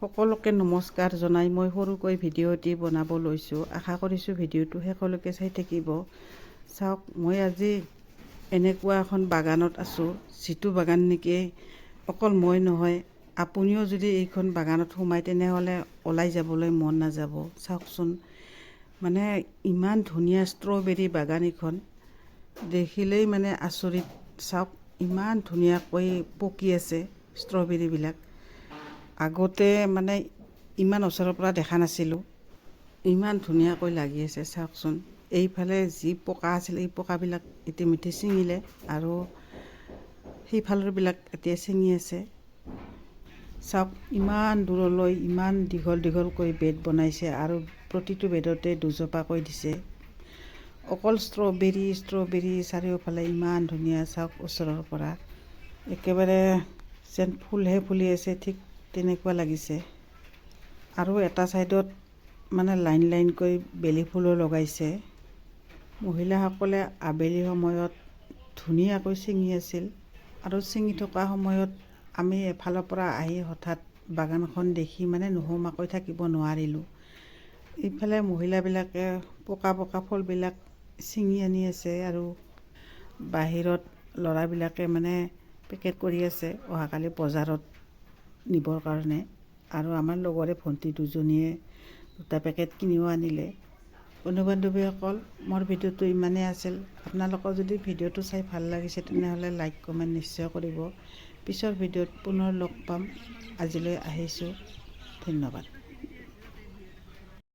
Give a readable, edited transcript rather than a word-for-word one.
সকলোকে নমস্কাৰ জনাই মই সৰুকৈ ভিডিঅ' এটি বনাব লৈছোঁ। আশা কৰিছোঁ ভিডিঅ'টো শেষলৈকে চাই থাকিব। চাওক, মই আজি এনেকুৱা এখন বাগানত আছোঁ, যিটো বাগান নেকি অকল মই নহয়, আপুনিও যদি এইখন বাগানত সোমায় তেনেহ'লে ওলাই যাবলৈ মন নাযাব। চাওকচোন, মানে ইমান ধুনীয়া ষ্ট্ৰবেৰী বাগান এইখন, দেখিলেই মানে আচৰিত। চাওক, ইমান ধুনীয়াকৈ পকি আছে ষ্ট্ৰবেৰীবিলাক। আগতে মানে ইমান ওচৰৰ পৰা দেখা নাছিলোঁ, ইমান ধুনীয়াকৈ লাগি আছে। চাওকচোন, এইফালে যি পকা আছিল এই পকাবিলাক ইতিমধ্যে ছিঙিলে আৰু সেইফালৰবিলাক এতিয়া ছিঙি আছে। চাওক, ইমান দূৰলৈ ইমান দীঘল দীঘলকৈ বেড বনাইছে আৰু প্ৰতিটো বেডতে দুজোপাকৈ দিছে। অকল ষ্ট্ৰবেৰী চাৰিওফালে ইমান ধুনীয়া। চাওক, ওচৰৰ পৰা একেবাৰে যেন ফুলহে ফুলি আছে, ঠিক তেনেকুৱা লাগিছে। আৰু এটা ছাইডত মানে লাইন লাইনকৈ বেলি ফুলো লগাইছে। মহিলাসকলে আবেলি সময়ত ধুনীয়াকৈ ছিঙি আছিল আৰু ছিঙি থকা সময়ত আমি এফালৰ পৰা আহি হঠাৎ বাগানখন দেখি মানে নোসোমাকৈ থাকিব নোৱাৰিলোঁ। ইফালে মহিলাবিলাকে পকা পকা ফুলবিলাক ছিঙি আনি আছে আৰু বাহিৰত ল'ৰাবিলাকে মানে পেকেট কৰি আছে অহাকালি বজাৰত নিবৰ কাৰণে। আৰু আমাৰ লগৰে ভণ্টি দুজনীয়ে 2টা পেকেট কিনিও আনিলে। বন্ধু বান্ধৱীসকল, মোৰ ভিডিঅ'টো ইমানেই আছিল। আপোনালোকৰ যদি ভিডিঅ'টো চাই ভাল লাগিছে তেনেহ'লে লাইক কমেণ্ট নিশ্চয় কৰিব। পিছৰ ভিডিঅ'ত পুনৰ লগ পাম। আজিলৈ আহিছোঁ, ধন্যবাদ।